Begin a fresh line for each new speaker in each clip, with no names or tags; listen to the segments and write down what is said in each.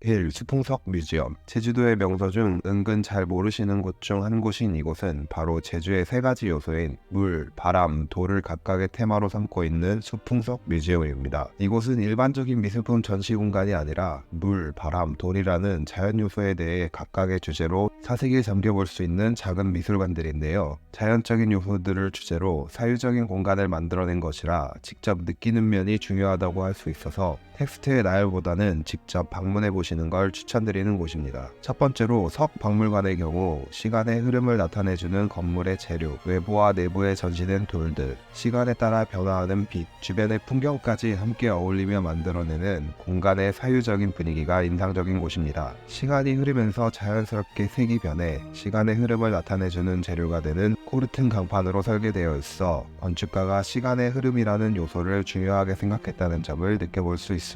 1. 수풍석 뮤지엄. 제주도의 명소 중 은근 잘 모르시는 곳 중 한 곳인 이곳은 바로 제주의 세 가지 요소인 물, 바람, 돌을 각각의 테마로 삼고 있는 수풍석 뮤지엄입니다. 이곳은 일반적인 미술품 전시 공간이 아니라 물, 바람, 돌이라는 자연 요소에 대해 각각의 주제로 사색을 잠겨볼 수 있는 작은 미술관들인데요. 자연적인 요소들을 주제로 사유적인 공간을 만들어낸 것이라 직접 느끼는 면이 중요하다고 할 수 있어서 텍스트의 나열보다는 직접 방문해 보시는 걸 추천드리는 곳입니다. 첫 번째로 석박물관의 경우 시간의 흐름을 나타내주는 건물의 재료, 외부와 내부에 전시된 돌들, 시간에 따라 변화하는 빛, 주변의 풍경까지 함께 어울리며 만들어내는 공간의 사유적인 분위기가 인상적인 곳입니다. 시간이 흐르면서 자연스럽게 색이 변해 시간의 흐름을 나타내주는 재료가 되는 코르튼 강판으로 설계되어 있어 건축가가 시간의 흐름이라는 요소를 중요하게 생각했다는 점을 느껴볼 수 있습니다.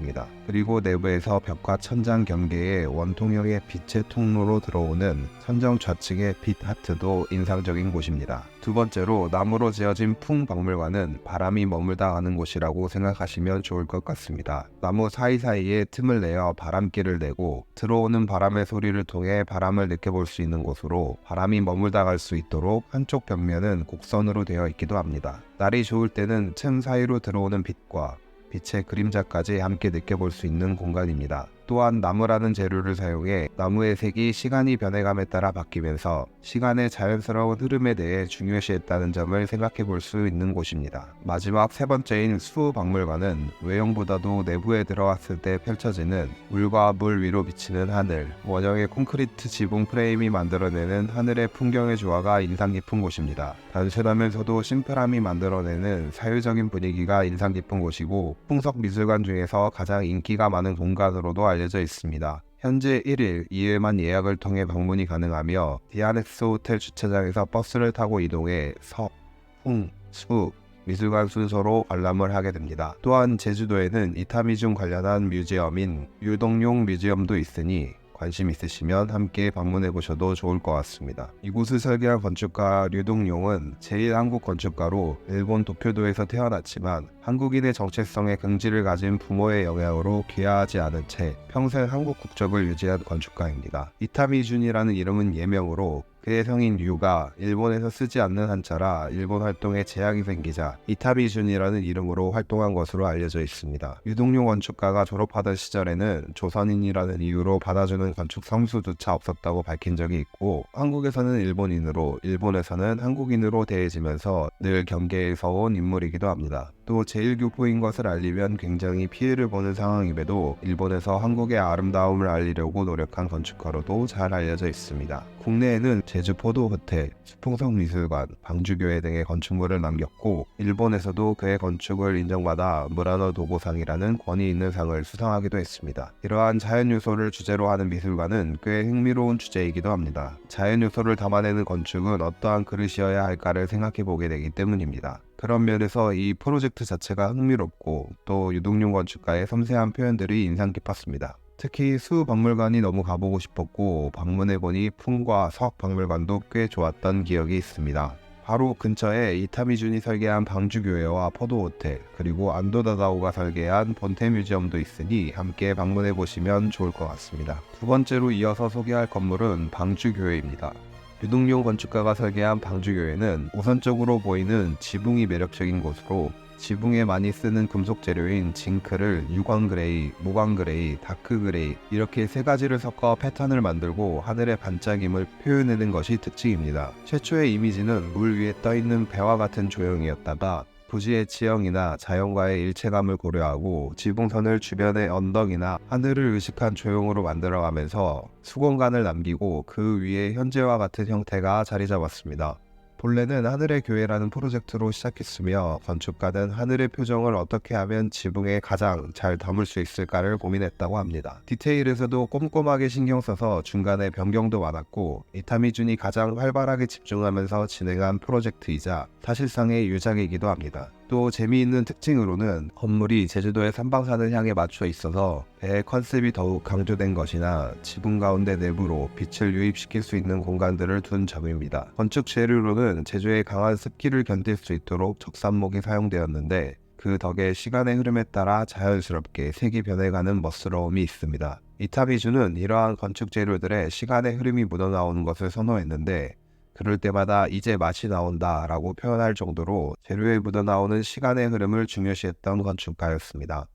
그리고 내부에서 벽과 천장 경계에 원통형의 빛의 통로로 들어오는 천정 좌측의 빛 하트도 인상적인 곳입니다. 두 번째로 나무로 지어진 풍박물관은 바람이 머물다 가는 곳이라고 생각하시면 좋을 것 같습니다. 나무 사이사이에 틈을 내어 바람길을 내고 들어오는 바람의 소리를 통해 바람을 느껴볼 수 있는 곳으로 바람이 머물다 갈 수 있도록 한쪽 벽면은 곡선으로 되어 있기도 합니다. 날이 좋을 때는 틈 사이로 들어오는 빛과 빛의 그림자까지 함께 느껴볼 수 있는 공간입니다. 또한 나무라는 재료를 사용해 나무의 색이 시간이 변해감에 따라 바뀌면서 시간의 자연스러운 흐름에 대해 중요시했다는 점을 생각해 볼 수 있는 곳입니다. 마지막 세 번째인 수박물관은 외형보다도 내부에 들어왔을 때 펼쳐지는 물과 물 위로 비치는 하늘, 원형의 콘크리트 지붕 프레임이 만들어내는 하늘의 풍경의 조화가 인상 깊은 곳입니다. 단순하면서도 심플함이 만들어내는 사유적인 분위기가 인상 깊은 곳이고 풍석 미술관 중에서 가장 인기가 많은 공간으로도 알려져 있습니다. 현재 1일 2일만 예약을 통해 방문이 가능하며 디아넥스 호텔 주차장에서 버스를 타고 이동해 석, 풍, 수, 미술관 순서로 관람을 하게 됩니다. 또한 제주도에는 이타미중 관련한 뮤지엄인 유동용 뮤지엄도 있으니 관심 있으시면 함께 방문해 보셔도 좋을 것 같습니다. 이곳을 설계한 건축가 류동용은 제1한국 건축가로 일본 도쿄도에서 태어났지만 한국인의 정체성에 긍지를 가진 부모의 영향으로 귀화하지 않은 채 평생 한국 국적을 유지한 건축가입니다. 이타미준이라는 이름은 예명으로 그의 성인 류가 일본에서 쓰지 않는 한자라 일본 활동에 제약이 생기자 이타미준이라는 이름으로 활동한 것으로 알려져 있습니다. 유동용 건축가가 졸업하던 시절에는 조선인이라는 이유로 받아주는 건축 성수조차 없었다고 밝힌 적이 있고 한국에서는 일본인으로 일본에서는 한국인으로 대해지면서 늘 경계에서 온 인물이기도 합니다. 또 제1교포인 것을 알리면 굉장히 피해를 보는 상황임에도 일본에서 한국의 아름다움을 알리려고 노력한 건축가로도 잘 알려져 있습니다. 국내에는 제주 포도호텔, 수풍석 미술관, 방주교회 등의 건축물을 남겼고 일본에서도 그의 건축을 인정받아 무라노 도보상이라는 권위 있는 상을 수상하기도 했습니다. 이러한 자연 요소를 주제로 하는 미술관은 꽤 흥미로운 주제이기도 합니다. 자연 요소를 담아내는 건축은 어떠한 그릇이어야 할까를 생각해 보게 되기 때문입니다. 그런 면에서 이 프로젝트 자체가 흥미롭고 또 유동용 건축가의 섬세한 표현들이 인상 깊었습니다. 특히 수박물관이 너무 가보고 싶었고 방문해보니 풍과 석박물관도 꽤 좋았던 기억이 있습니다. 바로 근처에 이타미준이 설계한 방주교회와 포도호텔 그리고 안도다다오가 설계한 본테뮤지엄도 있으니 함께 방문해보시면 좋을 것 같습니다. 두 번째로 이어서 소개할 건물은 방주교회입니다. 유동용 건축가가 설계한 방주교회는 우선적으로 보이는 지붕이 매력적인 곳으로 지붕에 많이 쓰는 금속 재료인 징크를 유광그레이, 무광그레이, 다크그레이 이렇게 세 가지를 섞어 패턴을 만들고 하늘의 반짝임을 표현해낸 것이 특징입니다. 최초의 이미지는 물 위에 떠있는 배와 같은 조형이었다가 부지의 지형이나 자연과의 일체감을 고려하고 지붕선을 주변의 언덕이나 하늘을 의식한 조형으로 만들어가면서 수공간을 남기고 그 위에 현재와 같은 형태가 자리 잡았습니다. 본래는 하늘의 교회라는 프로젝트로 시작했으며 건축가는 하늘의 표정을 어떻게 하면 지붕에 가장 잘 담을 수 있을까를 고민했다고 합니다. 디테일에서도 꼼꼼하게 신경 써서 중간에 변경도 많았고 이타미준이 가장 활발하게 집중하면서 진행한 프로젝트이자 사실상의 유작이기도 합니다. 또 재미있는 특징으로는 건물이 제주도의 삼방산을 향해 맞춰 있어서 배의 컨셉이 더욱 강조된 것이나 지붕 가운데 내부로 빛을 유입시킬 수 있는 공간들을 둔 점입니다. 건축 재료로는 제주의 강한 습기를 견딜 수 있도록 적산목이 사용되었는데 그 덕에 시간의 흐름에 따라 자연스럽게 색이 변해가는 멋스러움이 있습니다. 이타미주는 이러한 건축 재료들의 시간의 흐름이 묻어나오는 것을 선호했는데 그럴 때마다 이제 맛이 나온다 라고 표현할 정도로 재료에 묻어나오는 시간의 흐름을 중요시했던 건축가였습니다.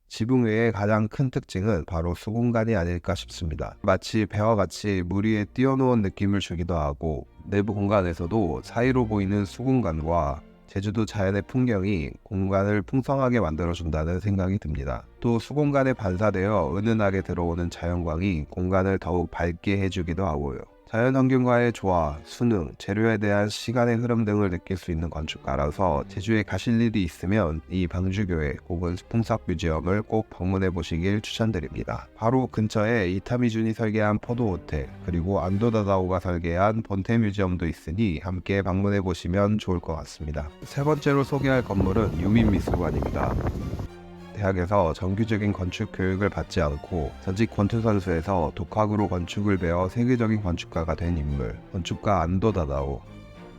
지붕 외의 가장 큰 특징은 바로 수공간이 아닐까 싶습니다. 마치 배와 같이 물 위에 띄워놓은 느낌을 주기도 하고 내부 공간에서도 사이로 보이는 수공간과 제주도 자연의 풍경이 공간을 풍성하게 만들어준다는 생각이 듭니다. 또 수공간에 반사되어 은은하게 들어오는 자연광이 공간을 더욱 밝게 해주기도 하고요. 자연환경과의 조화, 수능, 재료에 대한 시간의 흐름 등을 느낄 수 있는 건축가라서 제주에 가실 일이 있으면 이 방주교회 혹은 수풍석 뮤지엄을 꼭 방문해 보시길 추천드립니다. 바로 근처에 이타미준이 설계한 포도호텔 그리고 안도다다오가 설계한 본태 뮤지엄도 있으니 함께 방문해 보시면 좋을 것 같습니다. 세 번째로 소개할 건물은 유민미술관입니다. 대학에서 정규적인 건축 교육을 받지 않고 전직 권투선수에서 독학으로 건축을 배워 세계적인 건축가가 된 인물, 건축가 안도다다오.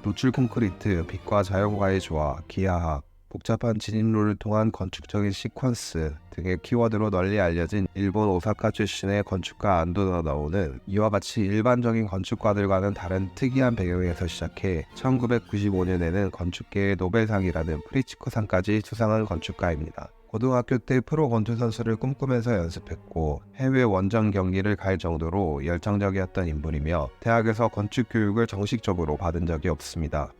노출 콘크리트, 빛과 자연과의 조화, 기하학, 복잡한 진입로를 통한 건축적인 시퀀스 등의 키워드로 널리 알려진 일본 오사카 출신의 건축가 안도다다오는 이와 같이 일반적인 건축가들과는 다른 특이한 배경에서 시작해 1995년에는 건축계의 노벨상이라는 프리츠커상까지 수상한 건축가입니다. 고등학교 때 프로 권투 선수를 꿈꾸면서 연습했고 해외 원정 경기를 갈 정도로 열정적이었던 인물이며 대학에서 건축 교육을 정식적으로 받은 적이 없습니다.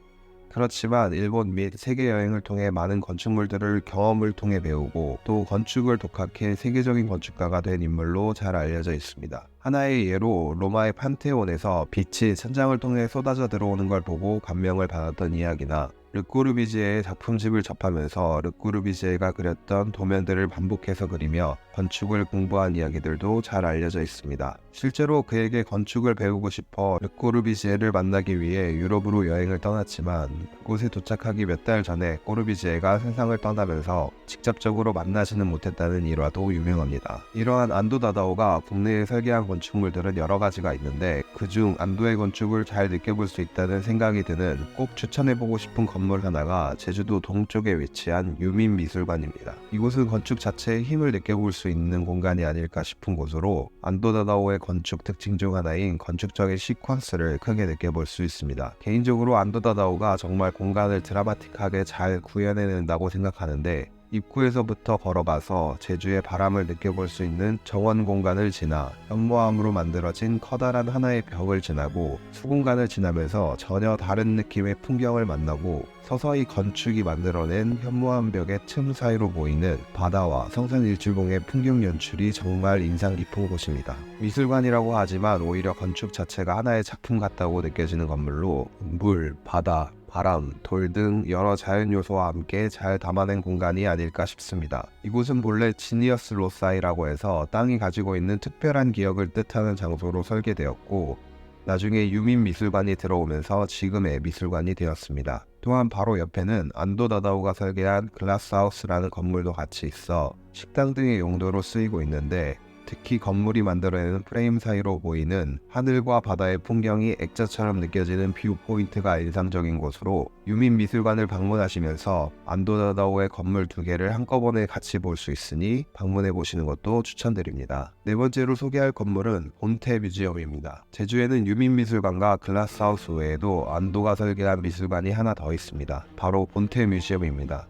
그렇지만 일본 및 세계 여행을 통해 많은 건축물들을 경험을 통해 배우고 또 건축을 독학해 세계적인 건축가가 된 인물로 잘 알려져 있습니다. 하나의 예로 로마의 판테온에서 빛이 천장을 통해 쏟아져 들어오는 걸 보고 감명을 받았던 이야기나 르꼬르비지에의 작품집을 접하면서 르꼬르비지에가 그렸던 도면들을 반복해서 그리며 건축을 공부한 이야기들도 잘 알려져 있습니다. 실제로 그에게 건축을 배우고 싶어 르꼬르비지에를 만나기 위해 유럽으로 여행을 떠났지만 그곳에 도착하기 몇 달 전에 꼬르비지에가 세상을 떠나면서 직접적으로 만나지는 못했다는 일화도 유명합니다. 이러한 안도다다오가 국내에 설계한 건축물들은 여러 가지가 있는데 그중 안도의 건축을 잘 느껴볼 수 있다는 생각이 드는 꼭 추천해보고 싶은 건물 하나가 제주도 동쪽에 위치한 유민미술관입니다. 이곳은 건축 자체의 힘을 느껴볼 수 있는 공간이 아닐까 싶은 곳으로 안도다다오의 건축 특징 중 하나인 건축적인 시퀀스를 크게 느껴볼 수 있습니다. 개인적으로 안도다다오가 정말 공간을 드라마틱하게 잘 구현해낸다고 생각하는데 입구에서부터 걸어가서 제주의 바람을 느껴볼 수 있는 정원 공간을 지나 현무암으로 만들어진 커다란 하나의 벽을 지나고 수공간을 지나면서 전혀 다른 느낌의 풍경을 만나고 서서히 건축이 만들어낸 현무암 벽의 틈 사이로 보이는 바다와 성산일출봉의 풍경 연출이 정말 인상 깊은 곳입니다. 미술관이라고 하지만 오히려 건축 자체가 하나의 작품 같다고 느껴지는 건물로 물, 바다, 바람, 돌 등 여러 자연 요소와 함께 잘 담아낸 공간이 아닐까 싶습니다. 이곳은 본래 지니어스 로사이라고 해서 땅이 가지고 있는 특별한 기억을 뜻하는 장소로 설계되었고 나중에 유민미술관이 들어오면서 지금의 미술관이 되었습니다. 또한 바로 옆에는 안도다다오가 설계한 글라스하우스라는 건물도 같이 있어 식당 등의 용도로 쓰이고 있는데 특히 건물이 만들어내는 프레임 사이로 보이는 하늘과 바다의 풍경이 액자처럼 느껴지는 뷰 포인트가 인상적인 곳으로 유민미술관을 방문하시면서 안도다다오의 건물 2개를 한꺼번에 같이 볼 수 있으니 방문해 보시는 것도 추천드립니다. 네 번째로 소개할 건물은 본태 뮤지엄입니다. 제주에는 유민미술관과 글라스하우스 외에도 안도가 설계한 미술관이 하나 더 있습니다. 바로 본태 뮤지엄입니다.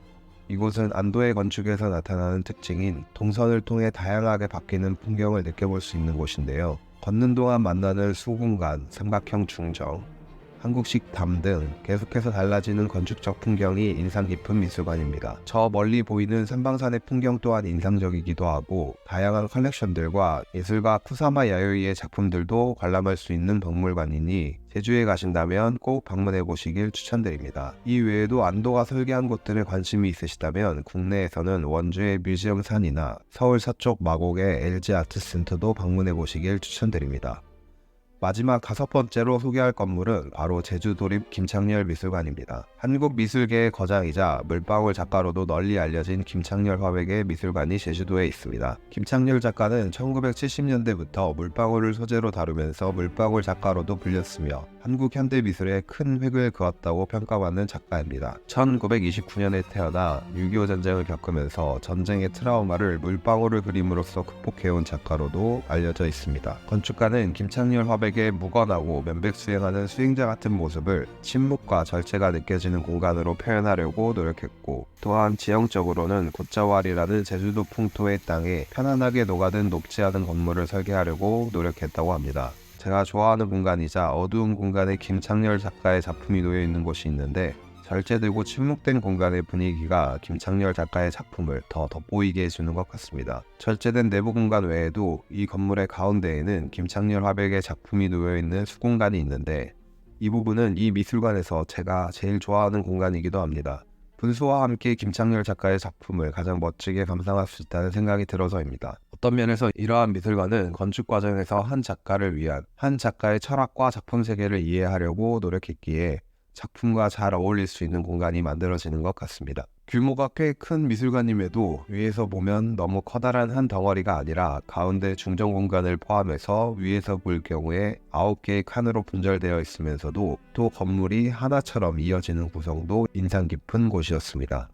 이곳은 안도의 건축에서 나타나는 특징인 동선을 통해 다양하게 바뀌는 풍경을 느껴볼 수 있는 곳인데요. 걷는 동안 만나는 수공간, 삼각형 중정, 한국식 담 등 계속해서 달라지는 건축적 풍경이 인상 깊은 미술관입니다. 저 멀리 보이는 삼방산의 풍경 또한 인상적이기도 하고 다양한 컬렉션들과 예술가 쿠사마 야요이의 작품들도 관람할 수 있는 박물관이니 제주에 가신다면 꼭 방문해 보시길 추천드립니다. 이 외에도 안도가 설계한 곳들에 관심이 있으시다면 국내에서는 원주의 뮤지엄 산이나 서울 서쪽 마곡의 LG 아트센터도 방문해 보시길 추천드립니다. 마지막 5번째로 소개할 건물은 바로 제주도립 김창렬 미술관입니다. 한국 미술계의 거장이자 물방울 작가로도 널리 알려진 김창렬 화백의 미술관이 제주도에 있습니다. 김창렬 작가는 1970년대부터 물방울을 소재로 다루면서 물방울 작가로도 불렸으며 한국 현대 미술에 큰 획을 그었다고 평가받는 작가입니다. 1929년에 태어나 6.25 전쟁을 겪으면서 전쟁의 트라우마를 물방울을 그림으로써 극복해온 작가로도 알려져 있습니다. 건축가는 김창렬 화백의 무건하고 면백수행하는 수행자 같은 모습을 침묵과 절제가 느껴지는 공간으로 표현하려고 노력했고, 또한 지형적으로는 곶자왈이라는 제주도 풍토의 땅에 편안하게 녹아든 녹지 않은 건물을 설계하려고 노력했다고 합니다. 제가 좋아하는 공간이자 어두운 공간에 김창렬 작가의 작품이 놓여 있는 곳이 있는데, 절제되고 침묵된 공간의 분위기가 김창렬 작가의 작품을 더 돋보이게 해주는 것 같습니다. 절제된 내부 공간 외에도 이 건물의 가운데에는 김창렬 화백의 작품이 놓여있는 수공간이 있는데, 이 부분은 이 미술관에서 제가 제일 좋아하는 공간이기도 합니다. 분수와 함께 김창렬 작가의 작품을 가장 멋지게 감상할 수 있다는 생각이 들어서입니다. 어떤 면에서 이러한 미술관은 건축 과정에서 한 작가를 위한, 한 작가의 철학과 작품 세계를 이해하려고 노력했기에 작품과 잘 어울릴 수 있는 공간이 만들어지는 것 같습니다. 규모가 꽤 큰 미술관임에도 위에서 보면 너무 커다란 한 덩어리가 아니라 가운데 중정 공간을 포함해서 위에서 볼 경우에 9개의 칸으로 분절되어 있으면서도 또 건물이 하나처럼 이어지는 구성도 인상 깊은 곳이었습니다.